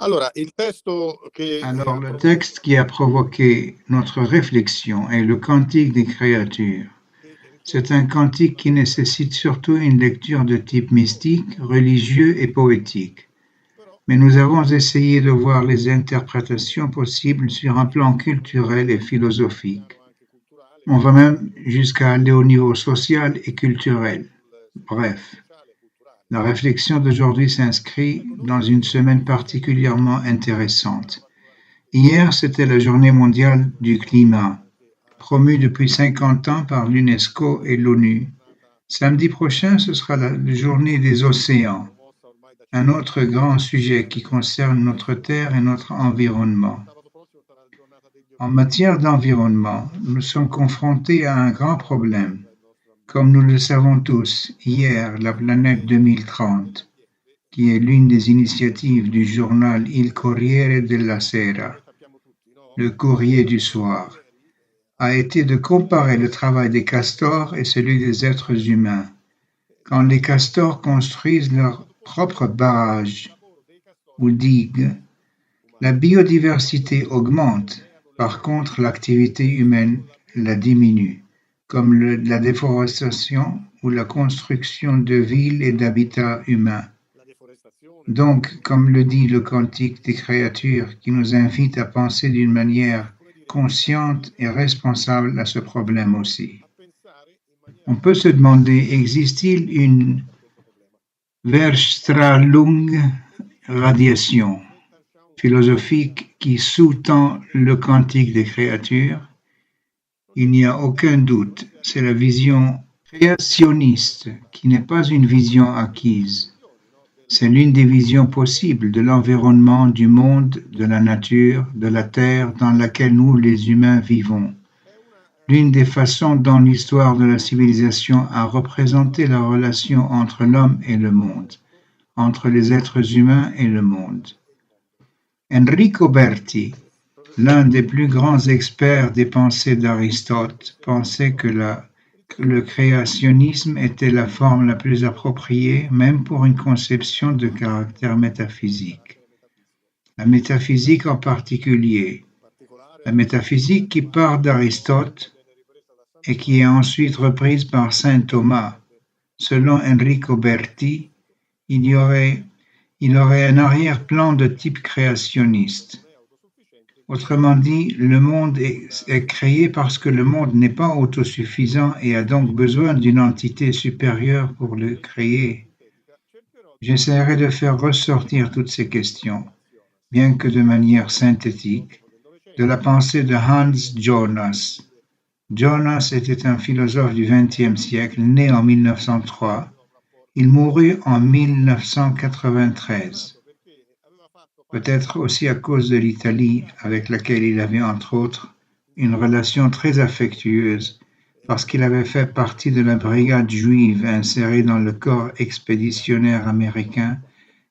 Alors, le texte qui a provoqué notre réflexion est le Cantique des créatures. C'est un cantique qui nécessite surtout une lecture de type mystique, religieux et poétique. Mais nous avons essayé de voir les interprétations possibles sur un plan culturel et philosophique. On va même jusqu'à aller au niveau social et culturel. Bref, la réflexion d'aujourd'hui s'inscrit dans une semaine particulièrement intéressante. Hier, c'était la Journée mondiale du climat, promue depuis 50 ans par l'UNESCO et l'ONU. Samedi prochain, ce sera la Journée des océans, un autre grand sujet qui concerne notre Terre et notre environnement. En matière d'environnement, nous sommes confrontés à un grand problème. Comme nous le savons tous, hier, la planète 2030, qui est l'une des initiatives du journal Il Corriere della Sera, le courrier du soir, a été de comparer le travail des castors et celui des êtres humains. Quand les castors construisent leurs propres barrages ou digues, la biodiversité augmente. Par contre, l'activité humaine la diminue, comme la déforestation ou la construction de villes et d'habitats humains. Donc, comme le dit le Cantique des créatures, qui nous invite à penser d'une manière consciente et responsable à ce problème aussi. On peut se demander, existe-t-il une Verstrahlung radiation philosophique qui sous-tend le Cantique des créatures? Il n'y a aucun doute, c'est la vision créationniste qui n'est pas une vision acquise. C'est l'une des visions possibles de l'environnement, du monde, de la nature, de la terre dans laquelle nous, les humains, vivons. L'une des façons dont l'histoire de la civilisation a représenté la relation entre l'homme et le monde, entre les êtres humains et le monde. Enrico Berti, l'un des plus grands experts des pensées d'Aristote, pensait que le créationnisme était la forme la plus appropriée, même pour une conception de caractère métaphysique. La métaphysique en particulier. La métaphysique qui part d'Aristote et qui est ensuite reprise par saint Thomas. Selon Enrico Berti, il y aurait un arrière-plan de type créationniste. Autrement dit, le monde est créé parce que le monde n'est pas autosuffisant et a donc besoin d'une entité supérieure pour le créer. J'essaierai de faire ressortir toutes ces questions, bien que de manière synthétique, de la pensée de Hans Jonas. Jonas était un philosophe du XXe siècle, né en 1903. Il mourut en 1993. Peut-être aussi à cause de l'Italie, avec laquelle il avait entre autres une relation très affectueuse, parce qu'il avait fait partie de la brigade juive insérée dans le corps expéditionnaire américain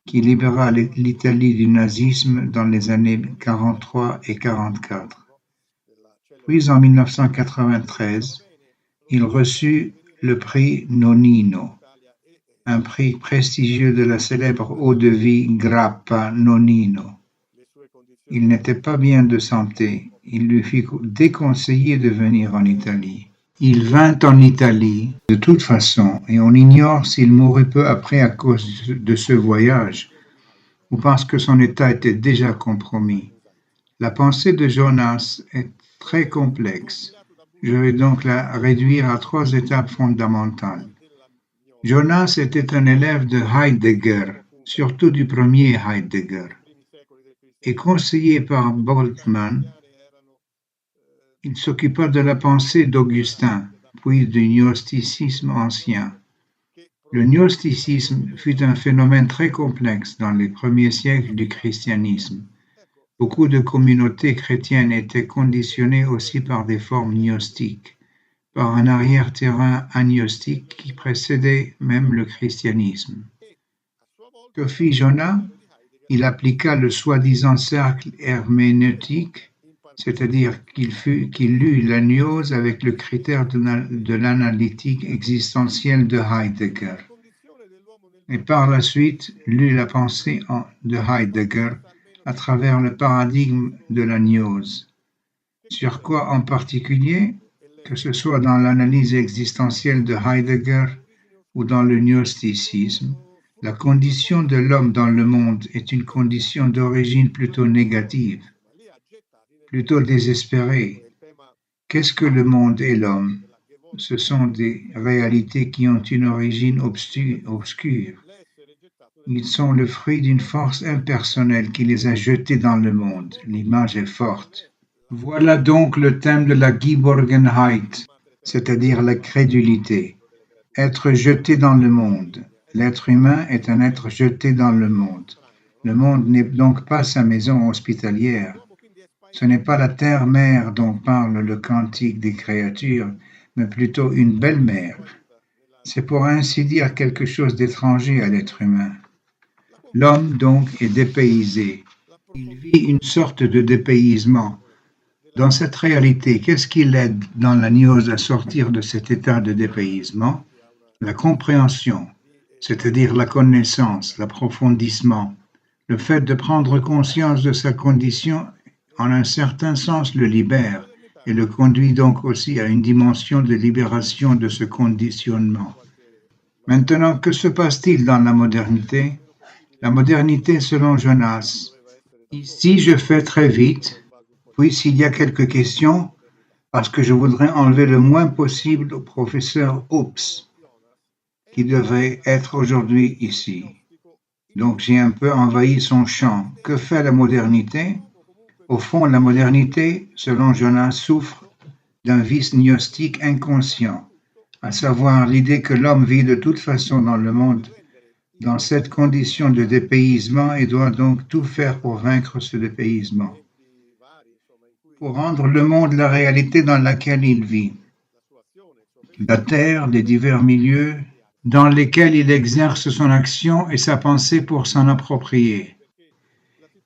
qui libéra l'Italie du nazisme dans les années 43 et 44. Puis en 1993, il reçut le prix Nonino, un prix prestigieux de la célèbre eau-de-vie Grappa Nonino. Il n'était pas bien de santé. Il lui fut déconseillé de venir en Italie. Il vint en Italie de toute façon et on ignore s'il mourut peu après à cause de ce voyage ou parce que son état était déjà compromis. La pensée de Jonas est très complexe. Je vais donc la réduire à 3 étapes fondamentales. Jonas était un élève de Heidegger, surtout du premier Heidegger. Et conseillé par Boltzmann, il s'occupa de la pensée d'Augustin, puis du gnosticisme ancien. Le gnosticisme fut un phénomène très complexe dans les premiers siècles du christianisme. Beaucoup de communautés chrétiennes étaient conditionnées aussi par des formes gnostiques, par un arrière-terrain agnostique qui précédait même le christianisme. Que fit Jonas? Il appliqua le soi-disant cercle herméneutique, c'est-à-dire qu'il lut la gnose avec le critère de l'analytique existentielle de Heidegger. Et par la suite, lut la pensée de Heidegger à travers le paradigme de la gnose. Sur quoi en particulier, que ce soit dans l'analyse existentielle de Heidegger ou dans le gnosticisme, la condition de l'homme dans le monde est une condition d'origine plutôt négative, plutôt désespérée. Qu'est-ce que le monde et l'homme? Ce sont des réalités qui ont une origine obscure. Ils sont le fruit d'une force impersonnelle qui les a jetés dans le monde. L'image est forte. Voilà donc le thème de la Geborgenheit, c'est-à-dire la crédulité. Être jeté dans le monde. L'être humain est un être jeté dans le monde. Le monde n'est donc pas sa maison hospitalière. Ce n'est pas la terre-mère dont parle le cantique des créatures, mais plutôt une belle-mère. C'est pour ainsi dire quelque chose d'étranger à l'être humain. L'homme, donc, est dépaysé. Il vit une sorte de dépaysement. Dans cette réalité, qu'est-ce qui l'aide dans la gnose à sortir de cet état de dépaysement? La compréhension, c'est-à-dire la connaissance, l'approfondissement, le fait de prendre conscience de sa condition, en un certain sens, le libère et le conduit donc aussi à une dimension de libération de ce conditionnement. Maintenant, que se passe-t-il dans la modernité? La modernité selon Jonas. Ici, je fais très vite, puis s'il y a quelques questions, parce que je voudrais enlever le moins possible au professeur Oops, qui devrait être aujourd'hui ici. Donc j'ai un peu envahi son champ. Que fait la modernité? Au fond, la modernité, selon Jonas, souffre d'un vice gnostique inconscient, à savoir l'idée que l'homme vit de toute façon dans le monde dans cette condition de dépaysement et doit donc tout faire pour vaincre ce dépaysement, pour rendre le monde la réalité dans laquelle il vit, la terre, les divers milieux dans lesquels il exerce son action et sa pensée pour s'en approprier.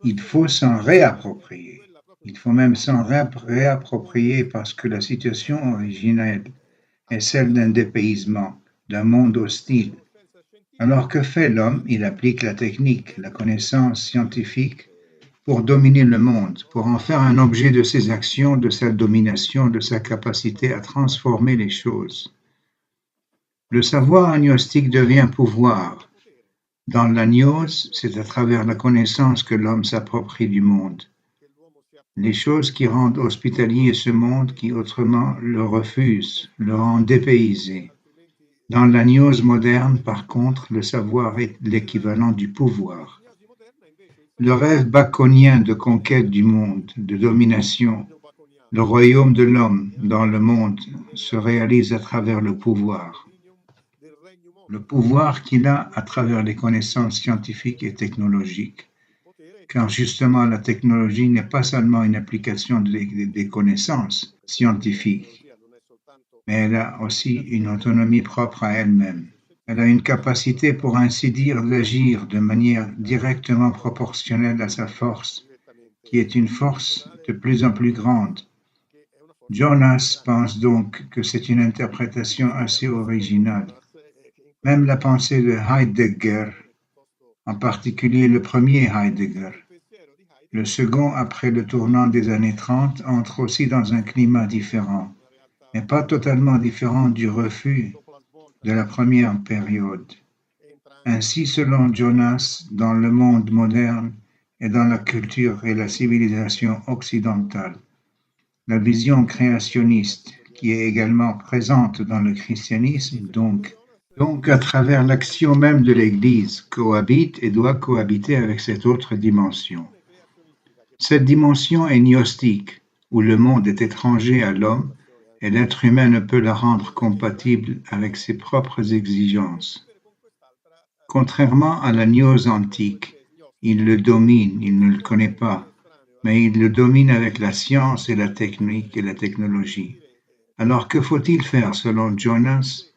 Il faut s'en réapproprier. Il faut même s'en réapproprier parce que la situation originelle est celle d'un dépaysement, d'un monde hostile. Alors que fait l'homme? Il applique la technique, la connaissance scientifique pour dominer le monde, pour en faire un objet de ses actions, de sa domination, de sa capacité à transformer les choses. Le savoir agnostique devient pouvoir. Dans la gnose, c'est à travers la connaissance que l'homme s'approprie du monde. Les choses qui rendent hospitalier ce monde qui autrement le refuse, le rend dépaysé. Dans la gnose moderne, par contre, le savoir est l'équivalent du pouvoir. Le rêve baconien de conquête du monde, de domination, le royaume de l'homme dans le monde se réalise à travers le pouvoir. Le pouvoir qu'il a à travers les connaissances scientifiques et technologiques. Car justement, la technologie n'est pas seulement une application des connaissances scientifiques, mais elle a aussi une autonomie propre à elle-même. Elle a une capacité, pour ainsi dire, d'agir de manière directement proportionnelle à sa force, qui est une force de plus en plus grande. Jonas pense donc que c'est une interprétation assez originale. Même la pensée de Heidegger, en particulier le premier Heidegger, le second après le tournant des années 30, entre aussi dans un climat différent, mais pas totalement différent du refus de la première période. Ainsi, selon Jonas, dans le monde moderne et dans la culture et la civilisation occidentale, la vision créationniste, qui est également présente dans le christianisme, donc à travers l'action même de l'Église, cohabite et doit cohabiter avec cette autre dimension. Cette dimension est gnostique, où le monde est étranger à l'homme et l'être humain ne peut la rendre compatible avec ses propres exigences. Contrairement à la gnose antique, il le domine, il ne le connaît pas, mais il le domine avec la science et la technique et la technologie. Alors que faut-il faire selon Jonas?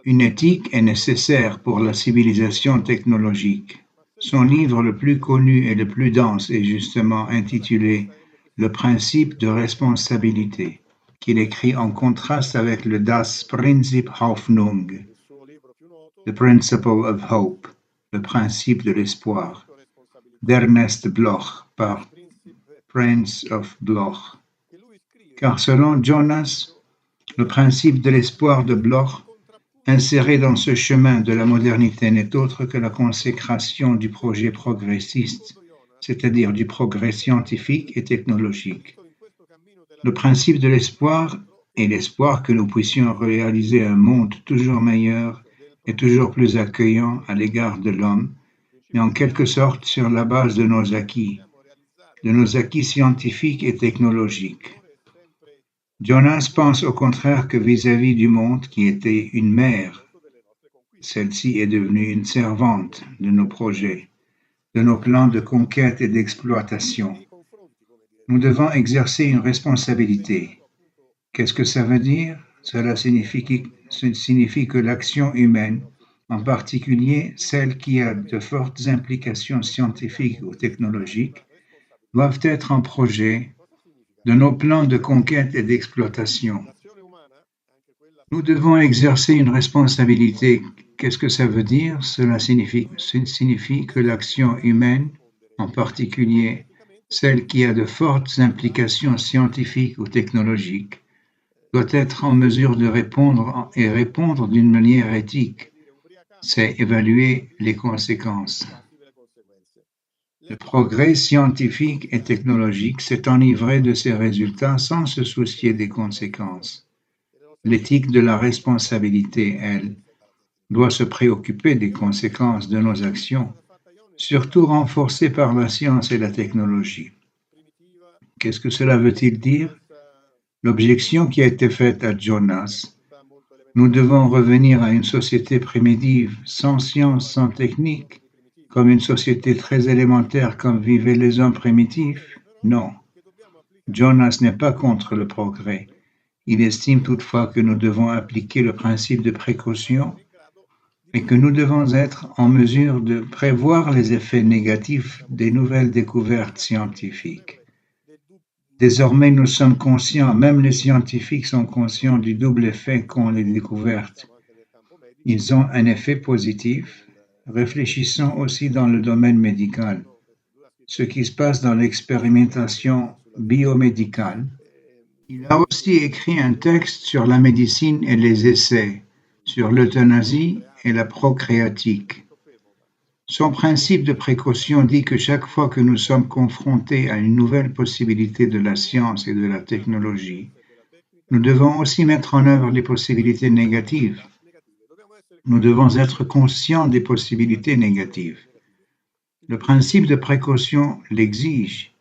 Une éthique est nécessaire pour la civilisation technologique. Son livre le plus connu et le plus dense est justement intitulé « Le principe de responsabilité », qu'il écrit en contraste avec le Das Prinzip Hoffnung, The Principle of Hope, le principe de l'espoir. d'Ernest Bloch par Prince of Bloch. Car selon Jonas, le principe de l'espoir de Bloch, inséré dans ce chemin de la modernité, n'est autre que la consécration du projet progressiste, c'est-à-dire du progrès scientifique et technologique. Le principe de l'espoir est l'espoir que nous puissions réaliser un monde toujours meilleur et toujours plus accueillant à l'égard de l'homme, mais en quelque sorte sur la base de nos acquis scientifiques et technologiques. Jonas pense au contraire que vis-à-vis du monde qui était une mère, celle-ci est devenue une servante de nos projets, de nos plans de conquête et d'exploitation. Nous devons exercer une responsabilité. Qu'est-ce que ça veut dire? Cela signifie que l'action humaine, en particulier celle qui a de fortes implications scientifiques ou technologiques, doivent être en projet de nos plans de conquête et d'exploitation. Nous devons exercer une responsabilité. Qu'est-ce que ça veut dire? Cela signifie que l'action humaine, en particulier celle qui a de fortes implications scientifiques ou technologiques, doit être en mesure de répondre d'une manière éthique. C'est évaluer les conséquences. Le progrès scientifique et technologique s'est enivré de ses résultats sans se soucier des conséquences. L'éthique de la responsabilité, elle, doit se préoccuper des conséquences de nos actions, surtout renforcées par la science et la technologie. Qu'est-ce que cela veut-il dire? L'objection qui a été faite à Jonas, nous devons revenir à une société primitive, sans science, sans technique, comme une société très élémentaire comme vivaient les hommes primitifs? Non. Jonas n'est pas contre le progrès. Il estime toutefois que nous devons appliquer le principe de précaution et que nous devons être en mesure de prévoir les effets négatifs des nouvelles découvertes scientifiques. Désormais, nous sommes conscients, même les scientifiques sont conscients du double effet qu'ont les découvertes. Ils ont un effet positif. Réfléchissons aussi dans le domaine médical. Ce qui se passe dans l'expérimentation biomédicale. Il a aussi écrit un texte sur la médecine et les essais, sur l'euthanasie et la procréatique. Son principe de précaution dit que chaque fois que nous sommes confrontés à une nouvelle possibilité de la science et de la technologie, nous devons aussi mettre en œuvre les possibilités négatives. Nous devons être conscients des possibilités négatives. Le principe de précaution l'exige.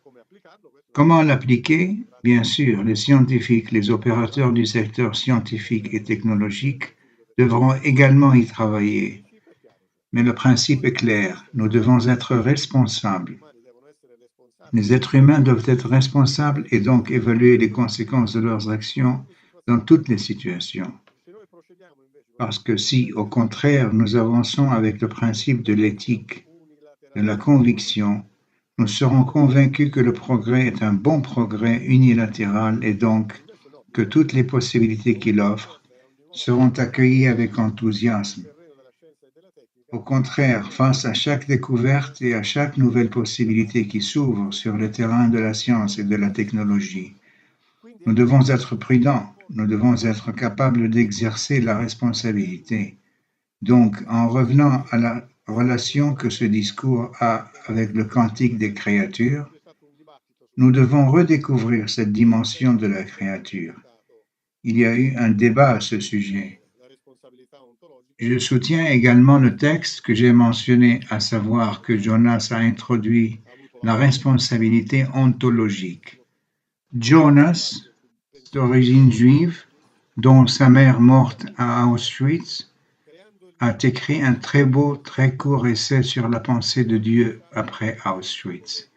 Comment l'appliquer? Bien sûr, les scientifiques, les opérateurs du secteur scientifique et technologique devront également y travailler. Mais le principe est clair, nous devons être responsables. Les êtres humains doivent être responsables et donc évaluer les conséquences de leurs actions dans toutes les situations. Parce que si, au contraire, nous avançons avec le principe de l'éthique, de la conviction, nous serons convaincus que le progrès est un bon progrès unilatéral et donc que toutes les possibilités qu'il offre seront accueillies avec enthousiasme. Au contraire, face à chaque découverte et à chaque nouvelle possibilité qui s'ouvre sur le terrain de la science et de la technologie, nous devons être prudents, nous devons être capables d'exercer la responsabilité. Donc, en revenant à la relation que ce discours a avec le cantique des créatures, nous devons redécouvrir cette dimension de la créature. Il y a eu un débat à ce sujet. Je soutiens également le texte que j'ai mentionné, à savoir que Jonas a introduit la responsabilité ontologique. Jonas, d'origine juive, dont sa mère morte à Auschwitz, a écrit un très beau, très court essai sur la pensée de Dieu après Auschwitz,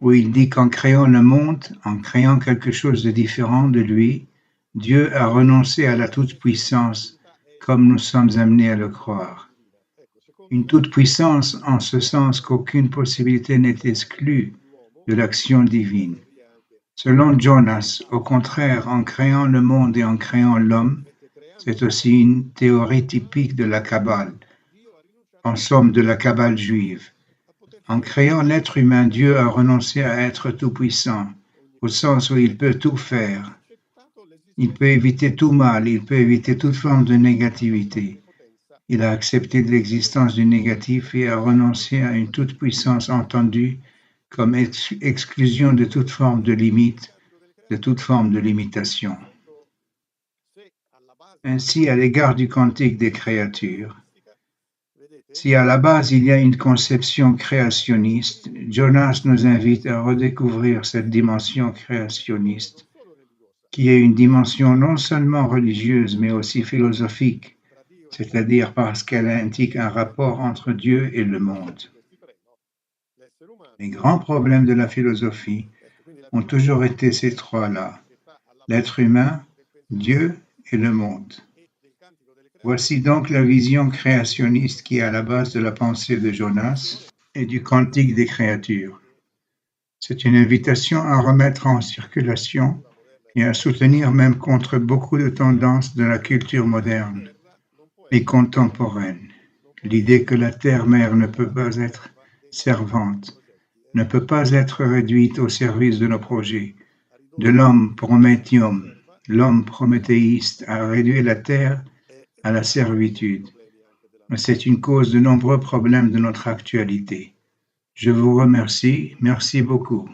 où il dit qu'en créant le monde, en créant quelque chose de différent de lui, Dieu a renoncé à la toute-puissance, comme nous sommes amenés à le croire. Une toute-puissance en ce sens qu'aucune possibilité n'est exclue de l'action divine. Selon Jonas, au contraire, en créant le monde et en créant l'homme, c'est aussi une théorie typique de la Kabbale, en somme de la Kabbale juive. En créant l'être humain, Dieu a renoncé à être tout-puissant, au sens où il peut tout faire. Il peut éviter tout mal, il peut éviter toute forme de négativité. Il a accepté l'existence du négatif et a renoncé à une toute-puissance entendue comme exclusion de toute forme de limite, de toute forme de limitation. Ainsi, à l'égard du cantique des créatures, si à la base il y a une conception créationniste, Jonas nous invite à redécouvrir cette dimension créationniste, qui est une dimension non seulement religieuse mais aussi philosophique, c'est-à-dire parce qu'elle indique un rapport entre Dieu et le monde. Les grands problèmes de la philosophie ont toujours été ces trois-là, l'être humain, Dieu et le monde. Voici donc la vision créationniste qui est à la base de la pensée de Jonas et du cantique des créatures. C'est une invitation à remettre en circulation et à soutenir même contre beaucoup de tendances de la culture moderne et contemporaine. L'idée que la terre-mère ne peut pas être servante, ne peut pas être réduite au service de nos projets, de l'homme prométhium, l'homme prométhéiste a réduit la terre à la servitude. Mais c'est une cause de nombreux problèmes de notre actualité. Je vous remercie, merci beaucoup.